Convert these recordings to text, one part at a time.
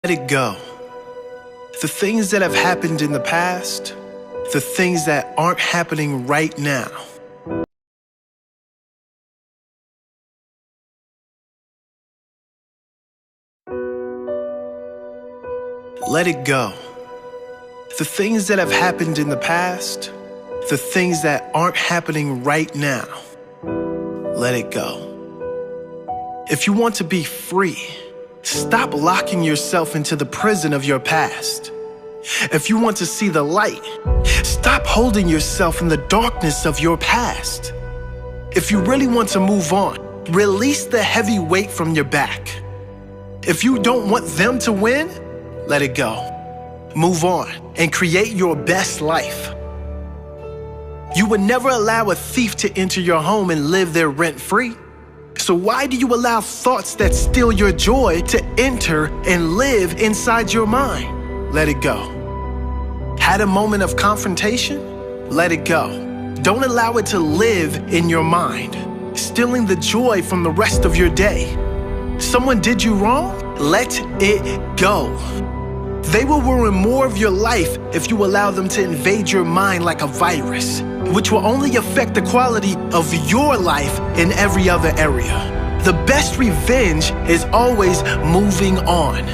Let it go. The things that have happened in the past, the things that aren't happening right now. Let it go. The things that have happened in the past, the things that aren't happening right now. Let it go. If you want to be free, stop locking yourself into the prison of your past. If you want to see the light, stop holding yourself in the darkness of your past. If you really want to move on, release the heavy weight from your back. If you don't want them to win, let it go. Move on and create your best life. You would never allow a thief to enter your home and live there rent-free. So why do you allow thoughts that steal your joy to enter and live inside your mind? Let it go. Had a moment of confrontation? Let it go. Don't allow it to live in your mind, stealing the joy from the rest of your day. Someone did you wrong? Let it go. They will ruin more of your life if you allow them to invade your mind like a virus, which will only affect the quality of your life in every other area. The best revenge is always moving on,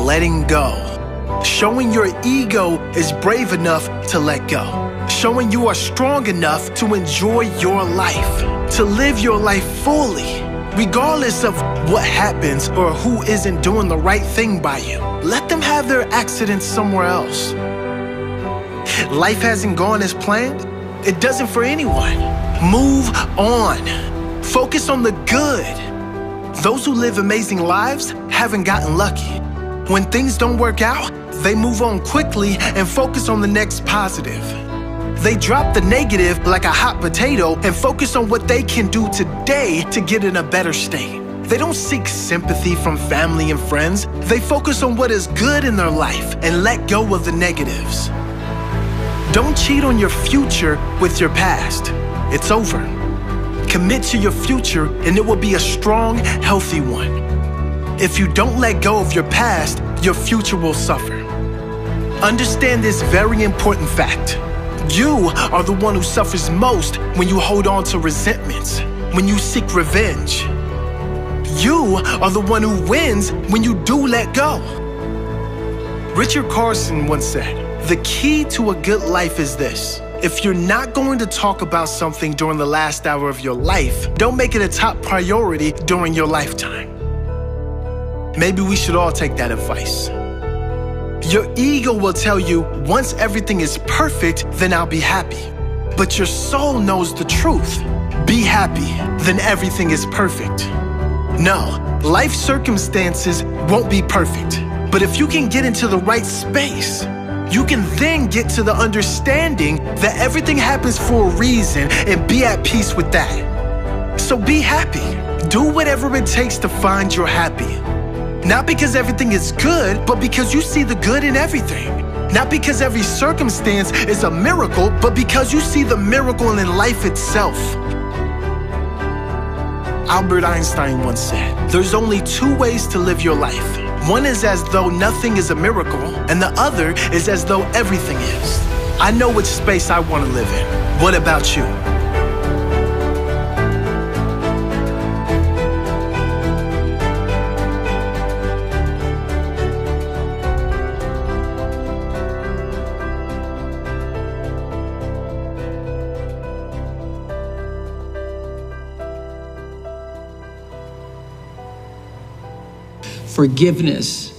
letting go. Showing your ego is brave enough to let go. Showing you are strong enough to enjoy your life, to live your life fully, regardless of what happens or who isn't doing the right thing by you. Let them have their accidents somewhere else. Life hasn't gone as planned. It doesn't for anyone. Move on. Focus on the good. Those who live amazing lives haven't gotten lucky. When things don't work out, they move on quickly and focus on the next positive. They drop the negative like a hot potato and focus on what they can do today to get in a better state. They don't seek sympathy from family and friends. They focus on what is good in their life and let go of the negatives. Don't cheat on your future with your past. It's over. Commit to your future and it will be a strong, healthy one. If you don't let go of your past, your future will suffer. Understand this very important fact. You are the one who suffers most when you hold on to resentments, when you seek revenge. You are the one who wins when you do let go. Richard Carson once said, "The key to a good life is this. If you're not going to talk about something during the last hour of your life, don't make it a top priority during your lifetime." Maybe we should all take that advice. Your ego will tell you, once everything is perfect, then I'll be happy. But your soul knows the truth. Be happy, then everything is perfect. No, life circumstances won't be perfect. But if you can get into the right space, you can then get to the understanding that everything happens for a reason and be at peace with that. So be happy. Do whatever it takes to find your happy. Not because everything is good, but because you see the good in everything. Not because every circumstance is a miracle, but because you see the miracle in life itself. Albert Einstein once said, "There's only two ways to live your life. One is as though nothing is a miracle, and the other is as though everything is." I know which space I want to live in. What about you? Forgiveness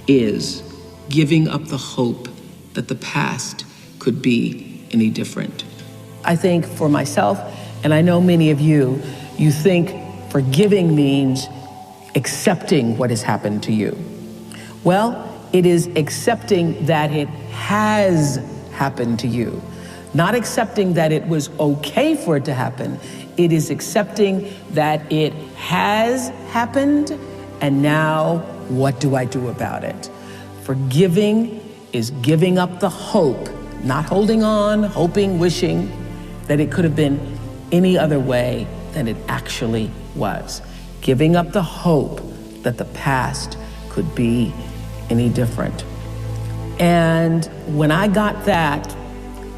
is giving up the hope that the past could be any different. I think for myself, and I know many of you, you think forgiving means accepting what has happened to you. Well, it is accepting that it has happened to you. Not accepting that it was okay for it to happen. It is accepting that it has happened. And now, what do I do about it? Forgiving is giving up the hope, not holding on, hoping, wishing that it could have been any other way than it actually was. Giving up the hope that the past could be any different. And when I got that,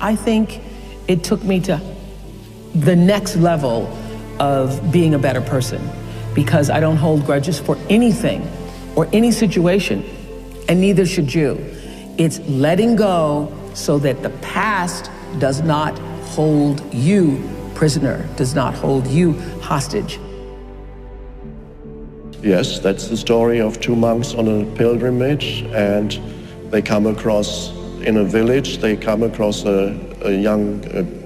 I think it took me to the next level of being a better person, because I don't hold grudges for anything or any situation, and neither should you. It's letting go so that the past does not hold you prisoner, does not hold you hostage. Yes, that's the story of two monks on a pilgrimage, and they come across, in a village, they come across a young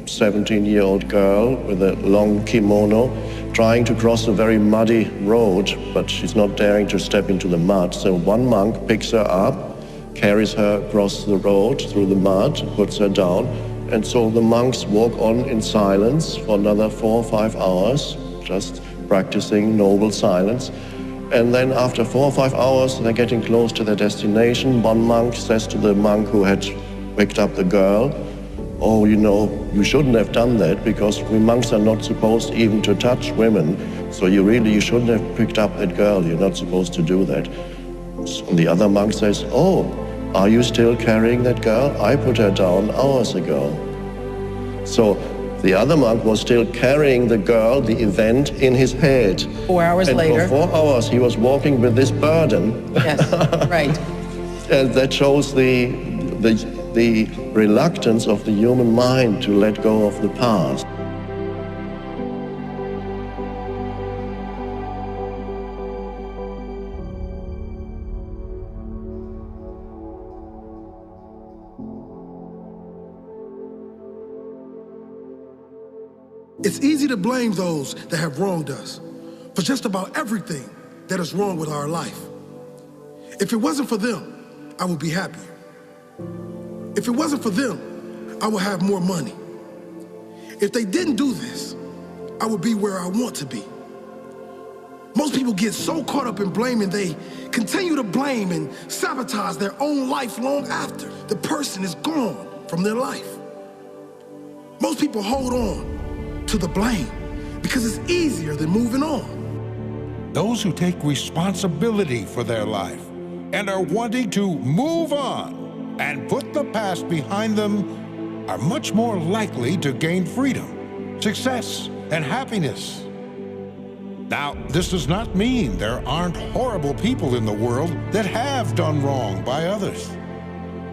17-year-old girl with a long kimono trying to cross a very muddy road, but she's not daring to step into the mud. So one monk picks her up, carries her across the road through the mud, puts her down, and so the monks walk on in silence for another 4 or 5 hours, just practicing noble silence. And then after 4 or 5 hours, they're getting close to their destination. One monk says to the monk who had picked up the girl, "Oh, you know, you shouldn't have done that, because we monks are not supposed even to touch women. So you shouldn't have picked up that girl. You're not supposed to do that." And the other monk says, "Oh, are you still carrying that girl? I put her down hours ago." So the other monk was still carrying the girl, the event, in his head. 4 hours later. And for 4 hours he was walking with this burden. Yes, right. And that shows the reluctance of the human mind to let go of the past. It's easy to blame those that have wronged us for just about everything that is wrong with our life. If it wasn't for them, I would be happier. If it wasn't for them, I would have more money. If they didn't do this, I would be where I want to be. Most people get so caught up in blaming, they continue to blame and sabotage their own life long after the person is gone from their life. Most people hold on to the blame because it's easier than moving on. Those who take responsibility for their life and are wanting to move on and put the past behind them are much more likely to gain freedom, success, and happiness. Now, this does not mean there aren't horrible people in the world that have done wrong by others.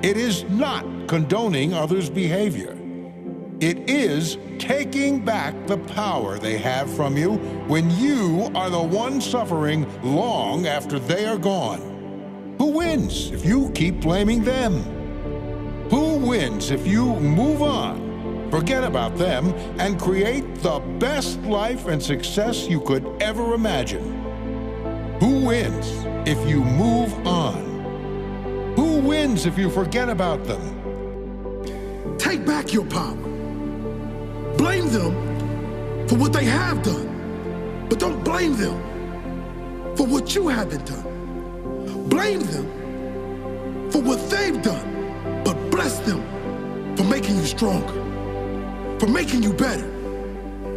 It is not condoning others' behavior. It is taking back the power they have from you when you are the one suffering long after they are gone. Who wins if you keep blaming them? Who wins if you move on, forget about them, and create the best life and success you could ever imagine? Who wins if you move on? Who wins if you forget about them? Take back your power. Blame them for what they have done, but don't blame them for what you haven't done. Blame them for what they've done, but bless them for making you stronger, for making you better,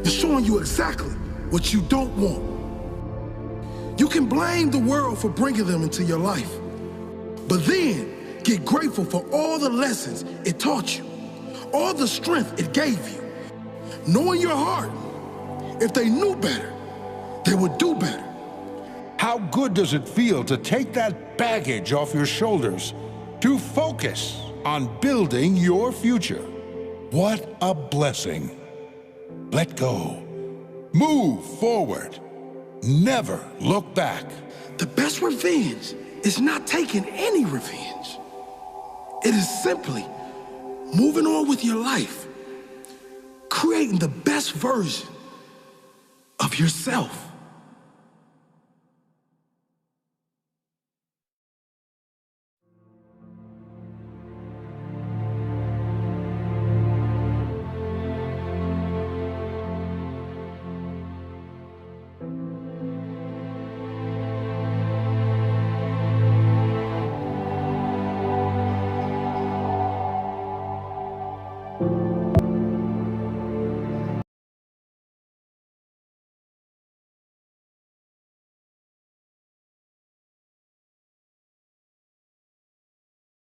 for showing you exactly what you don't want. You can blame the world for bringing them into your life, but then get grateful for all the lessons it taught you, all the strength it gave you. Know in your heart, if they knew better, they would do better. How good does it feel to take that baggage off your shoulders, to focus on building your future? What a blessing. Let go. Move forward. Never look back. The best revenge is not taking any revenge. It is simply moving on with your life, creating the best version of yourself.